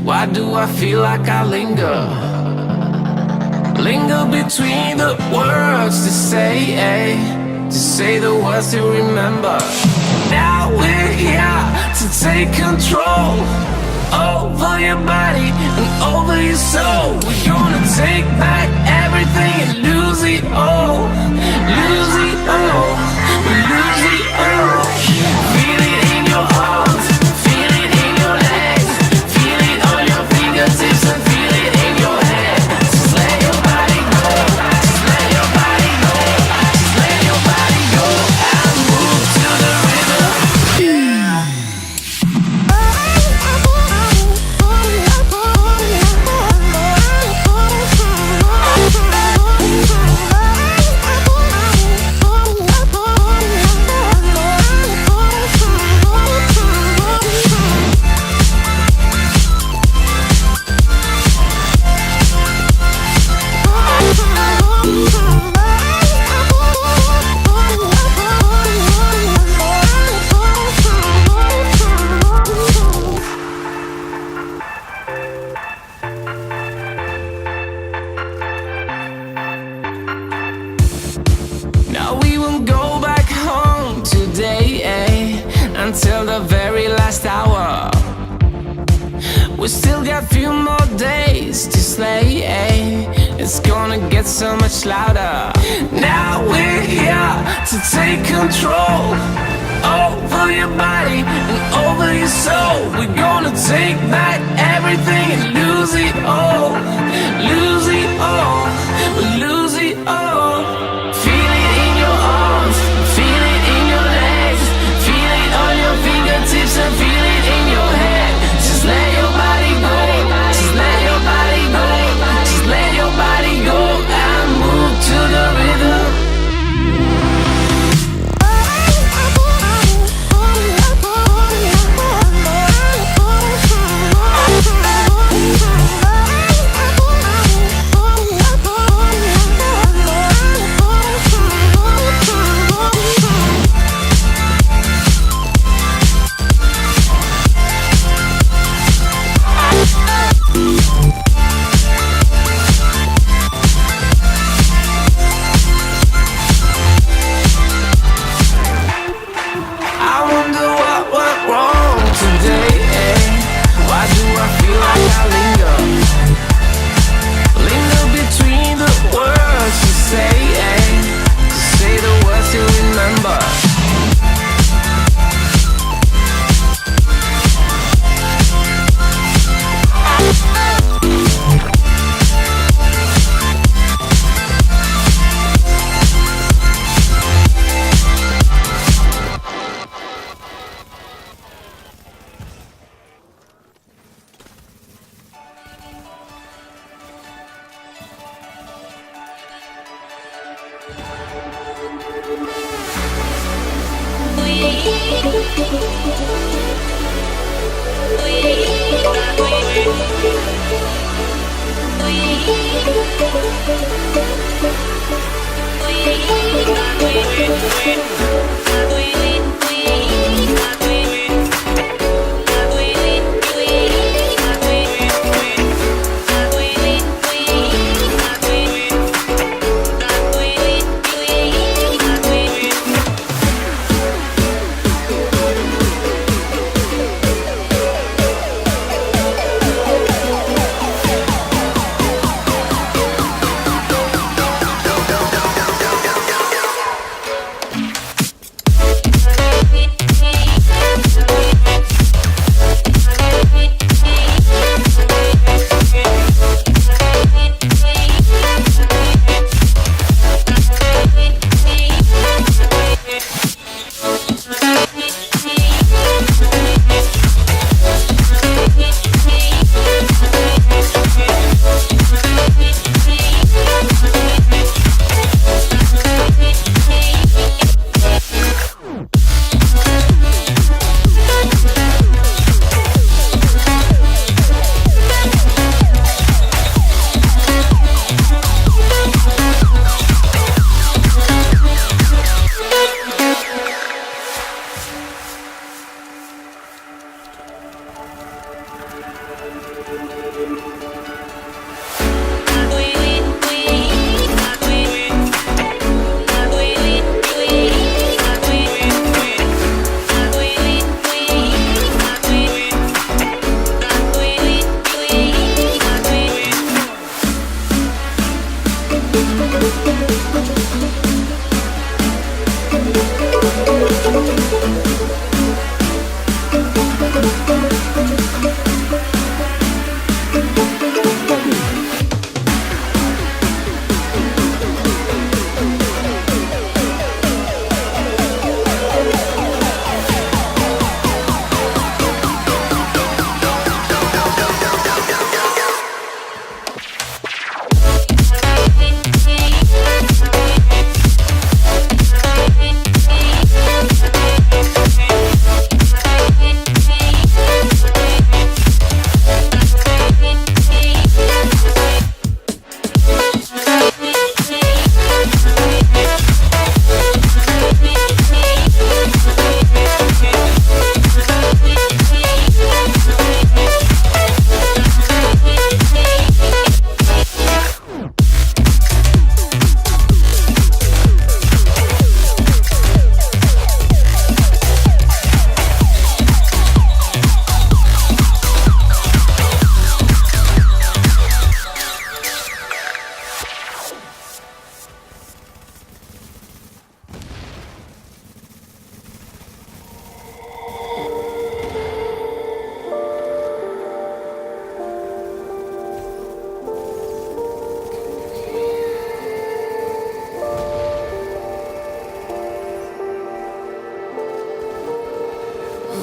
Why do I feel like I linger? Linger between the words to say the words to remember. Now we're here to take control over your body and over your soul. We're gonna take back everything and lose it all. Lose it all. We lose it all. Feel it in your arms, feel it in your legs, feel it on your fingertips and feel it in your head. Just let your body go, just let your body go, just let your body go and move to the rhythm. Now we won't go back home today, until the very last hour. We still got few more days to slay, It's gonna get so much louder. Now we're here to take control over your body and over your soul. We're gonna take back everything and lose it all. Lose it all. We lose it all. Feel it in your arms, feel it in your legs, feel it on your fingertips and feel it in your head. Just let your body go, just let your body go, just let your body go and move to the rhythm. I wonder what went wrong today, Why do I feel like I linger? Linger between the words to say the words to remember.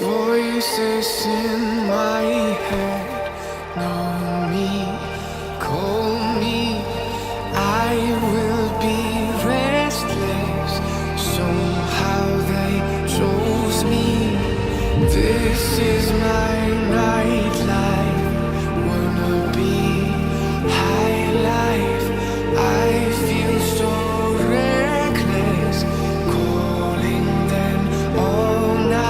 Voices in my head know me, call me. I will be restless. Somehow they chose me. This is my nightlife. Wanna be high life. I feel so reckless, calling them all night.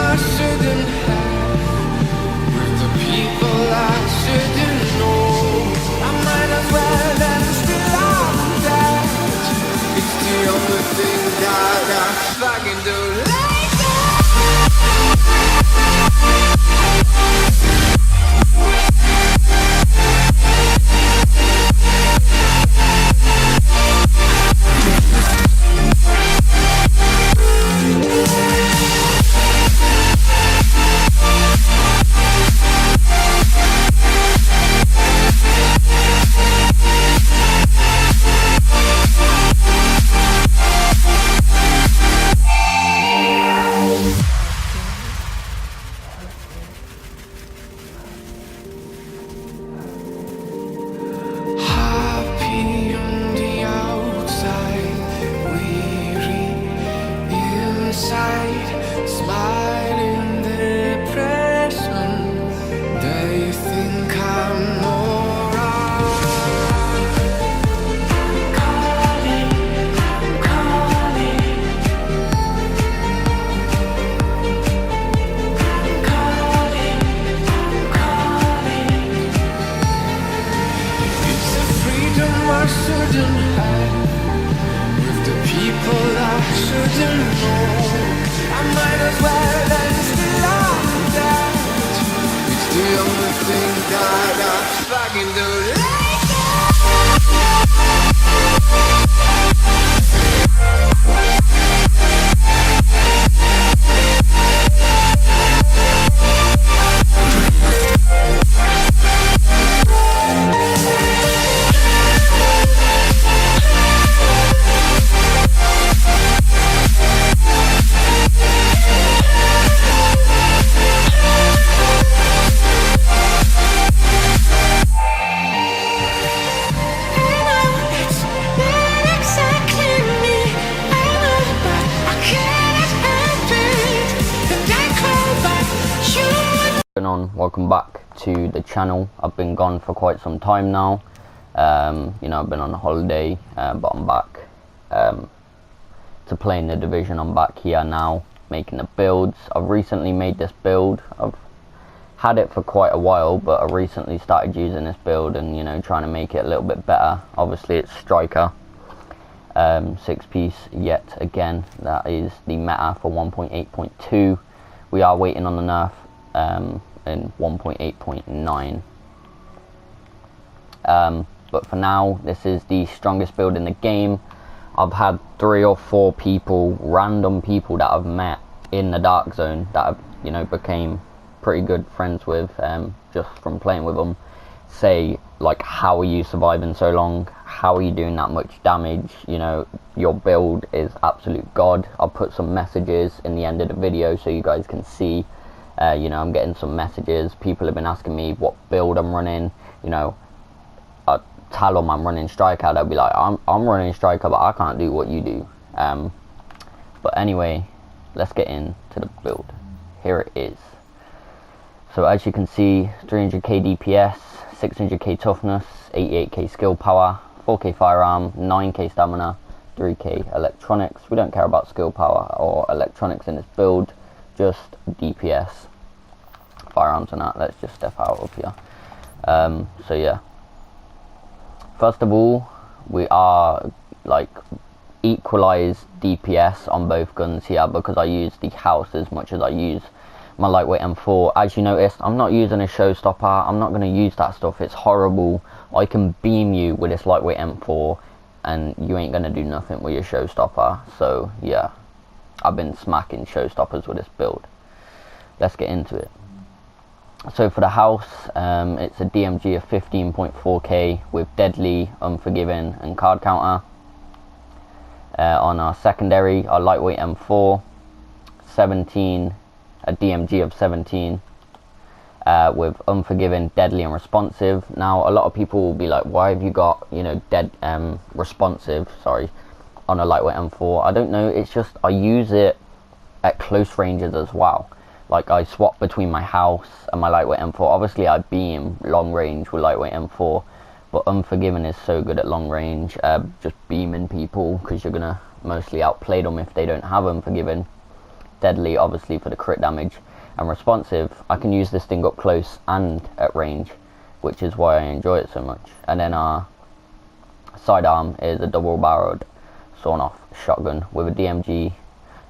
I shouldn't have, with the people I shouldn't know. I might as well end still on that. It's the only thing that I fucking do. on? Welcome back to the channel. I've been gone for quite some time now. You know, I've been on a holiday, but I'm back to playing the Division. I'm back here now making the builds. I've recently made this build. I've had it for quite a while, but I recently started using this build and, you know, trying to make it a little bit better. Obviously it's striker, 6-piece yet again. That is the meta for 1.8.2. We are waiting on the nerf in 1.8.9. But for now, this is the strongest build in the game. I've had 3 or 4 people, random people that I've met in the dark zone that I've, you know, became pretty good friends with just from playing with them, say like, how are you surviving so long? How are you doing that much damage? You know, your build is absolute god. I'll put some messages in the end of the video so you guys can see. You know, I'm getting some messages. People have been asking me what build I'm running. You know, I tell them I'm running striker. They'll be like, I'm running striker, but I can't do what you do. But anyway, let's get into the build. Here it is. So as you can see, 300k DPS, 600k toughness, 88k skill power, 4k firearm, 9k stamina, 3k electronics. We don't care about skill power or electronics in this build, just DPS, firearms and that. Let's just step out of here. So yeah, first of all, we are like equalized DPS on both guns here because I use the house as much as I use my lightweight M4. As you noticed, I'm not using a showstopper. I'm not going to use that stuff. It's horrible. I can beam you with this lightweight M4 and you ain't going to do nothing with your showstopper. So yeah, I've been smacking showstoppers with this build. Let's get into it. So for the house, it's a DMG of 15.4k with deadly, unforgiving and card counter. On our secondary, our lightweight M4, 17, a DMG of 17 with unforgiving, deadly and responsive. Now a lot of people will be like, why have you got, you know, responsive, sorry, on a lightweight M4? I don't know, it's just I use it at close ranges as well. Like I swap between my house and my lightweight M4. Obviously I beam long range with lightweight M4, but unforgiving is so good at long range, just beaming people, because you're gonna mostly outplay them if they don't have unforgiving. Deadly obviously for the crit damage, and responsive, I can use this thing up close and at range, which is why I enjoy it so much. And then our sidearm is a double-barreled sawn-off shotgun with a DMG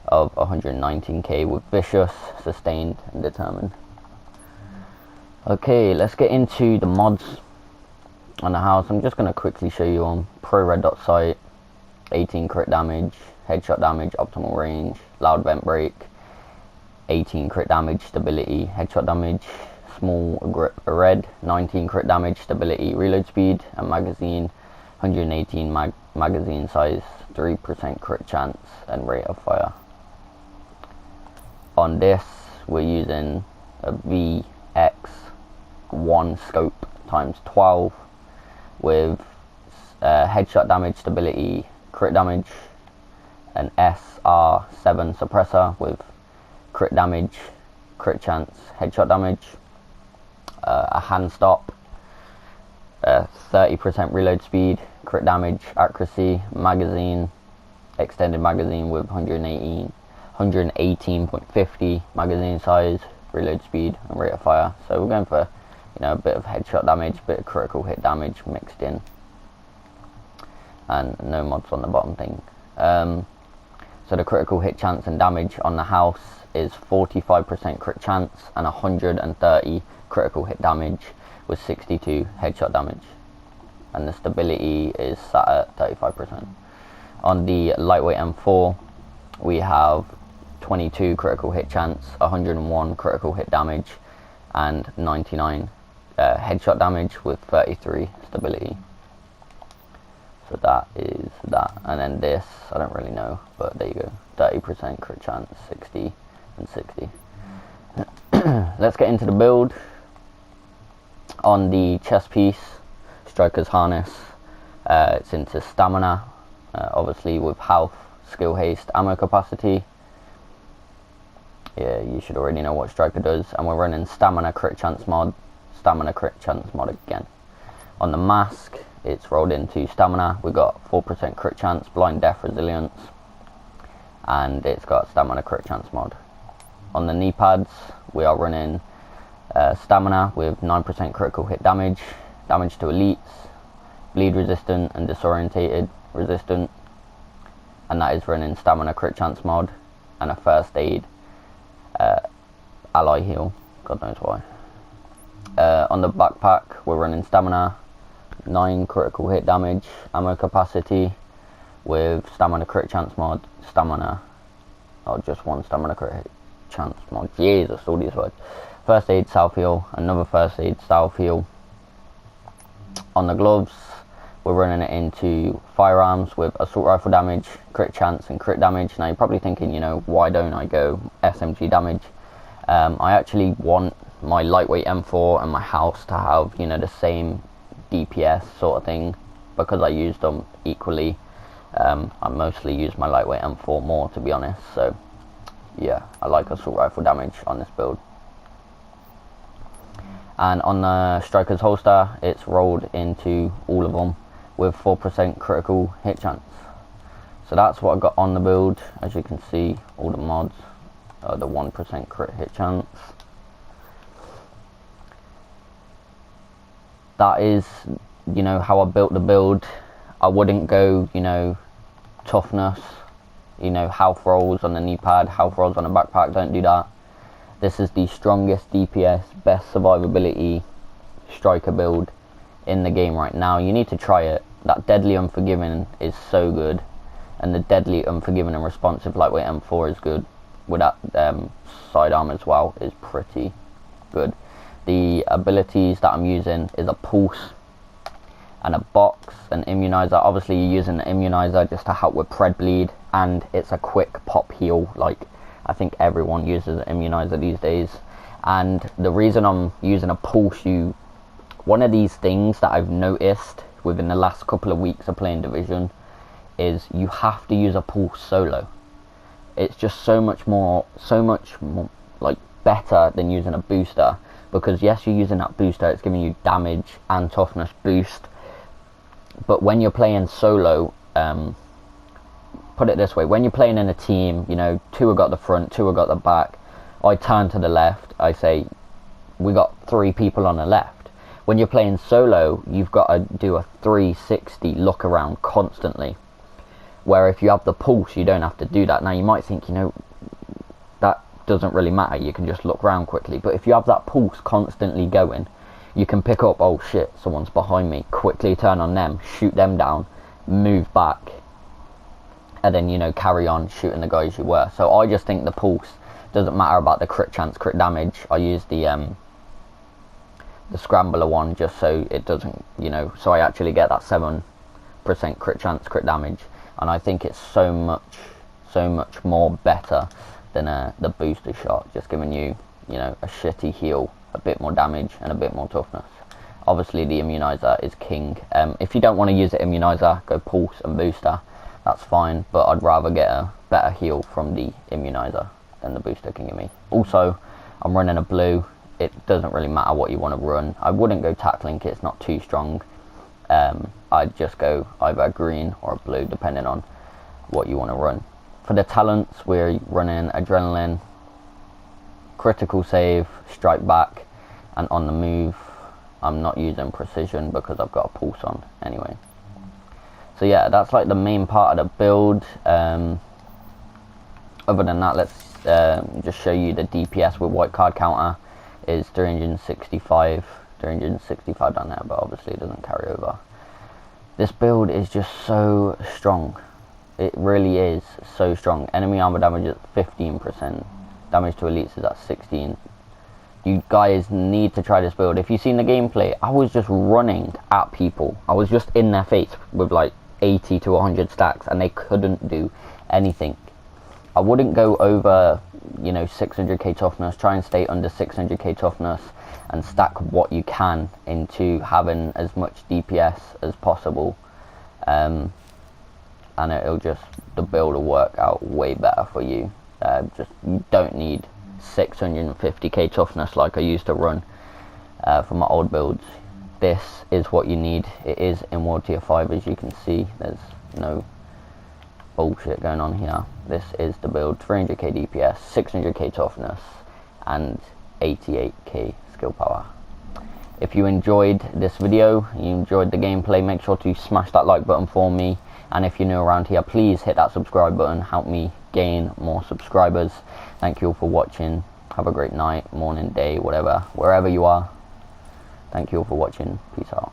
of 119k with vicious, sustained and determined. Okay, let's get into the mods on the house. I'm just going to quickly show you on pro red dot sight, 18 crit damage, headshot damage, optimal range, loud vent break, 18 crit damage, stability, headshot damage, small grip red, 19 crit damage, stability, reload speed and magazine, 118 magazine size, 3% crit chance and rate of fire. On this, we're using a VX1 scope times 12 with headshot damage, stability, crit damage, an SR7 suppressor with crit damage, crit chance, headshot damage, a hand stop, 30% reload speed, crit damage, accuracy, magazine, extended magazine with 118.50 magazine size, reload speed and rate of fire. So we're going for, you know, a bit of headshot damage, a bit of critical hit damage mixed in, and no mods on the bottom thing. So the critical hit chance and damage on the house is 45% crit chance and 130 critical hit damage with 62 headshot damage. And the stability is sat at 35%. On the lightweight M4, we have 22 critical hit chance, 101 critical hit damage and 99 headshot damage with 33 stability. So that is that. And then this, I don't really know, but there you go, 30% crit chance, 60 and 60. Let's get into the build. On the chest piece, striker's harness, it's into stamina, obviously with health, skill haste, ammo capacity. Yeah, you should already know what Striker does. And we're running Stamina Crit Chance mod, Stamina Crit Chance mod again. On the mask, it's rolled into Stamina. We've got 4% Crit Chance, Blind Death Resilience, and it's got Stamina Crit Chance mod. On the knee pads, we are running Stamina with 9% critical hit damage, damage to elites, bleed resistant and disorientated resistant, and that is running Stamina Crit Chance mod, and a first aid ally heal, god knows why. On the backpack, we're running Stamina, 9 critical hit damage, ammo capacity with Stamina Crit Chance mod, Stamina, oh, just one Stamina Crit hit chance mod, Jesus, all these words. First aid self heal, another first aid self heal. On the gloves, we're running it into firearms with assault rifle damage, crit chance and crit damage. Now you're probably thinking, you know, why don't I go SMG damage? I actually want my lightweight M4 and my house to have, you know, the same DPS sort of thing, because I use them equally. I mostly use my lightweight M4 more, to be honest, so yeah, I like assault rifle damage on this build. And on the Striker's holster, it's rolled into all of them with 4% critical hit chance. So that's what I got on the build. As you can see, all the mods are the 1% crit hit chance. That is, you know, how I built the build. I wouldn't go, you know, toughness, you know, health rolls on the knee pad, health rolls on the backpack, don't do that. This is the strongest DPS, best survivability Striker build in the game right now. You need to try it. That Deadly Unforgiving is so good, and the Deadly Unforgiving and Responsive Lightweight M4 is good, with that sidearm as well is pretty good. The abilities that I'm using is a pulse and a box, an immunizer. Obviously you're using the immunizer just to help with pred bleed, and it's a quick pop heal. Like, I think everyone uses an immunizer these days. And the reason I'm using a pulse, one of these things that I've noticed within the last couple of weeks of playing Division is you have to use a pulse solo. It's just so much more like better than using a booster, because yes, you're using that booster, it's giving you damage and toughness boost, but when you're playing solo, put it this way, when you're playing in a team, you know, 2 have got the front, 2 have got the back, I turn to the left, I say, we got 3 people on the left. When you're playing solo, you've got to do a 360 look around constantly, where if you have the pulse, you don't have to do that. Now you might think, you know, that doesn't really matter, you can just look around quickly, but if you have that pulse constantly going, you can pick up, oh shit, someone's behind me, quickly turn on them, shoot them down, move back, and then, you know, carry on shooting the guys you were. So I just think the pulse doesn't matter about the crit chance, crit damage. I use the scrambler one just so it doesn't, you know, so I actually get that 7% crit chance, crit damage, and I think it's so much more better than the booster shot, just giving you, you know, a shitty heal, a bit more damage and a bit more toughness. Obviously the immunizer is king. If you don't want to use the immunizer, go pulse and booster, that's fine, but I'd rather get a better heal from the immunizer than the booster can give me. Also, I'm running a blue. It doesn't really matter what you want to run. I wouldn't go tackling, it's not too strong. I'd just go either a green or a blue, depending on what you want to run. For the talents, we're running Adrenaline, Critical Save, Strike Back, and On the Move. I'm not using Precision because I've got a pulse on anyway. So yeah, that's like the main part of the build. Other than that, let's just show you the DPS with white card counter is 365 down there, but obviously it doesn't carry over. This build is just so strong. It really is so strong. Enemy armor damage is 15%. Damage to elites is at 16. You guys need to try this build. If you've seen the gameplay, I was just running at people. I was just in their face with like 80 to 100 stacks and they couldn't do anything. I wouldn't go over, you know, 600k toughness. Try and stay under 600k toughness and stack what you can into having as much DPS as possible. And it'll just, the build will work out way better for you. You don't need 650k toughness like I used to run for my old builds. This is what you need. It is in World Tier 5, as you can see. There's no bullshit going on here. This is the build. 300k DPS, 600k toughness, and 88k skill power. If you enjoyed this video, you enjoyed the gameplay, make sure to smash that like button for me. And if you're new around here, please hit that subscribe button. Help me gain more subscribers. Thank you all for watching. Have a great night, morning, day, whatever, wherever you are. Thank you all for watching. Peace out.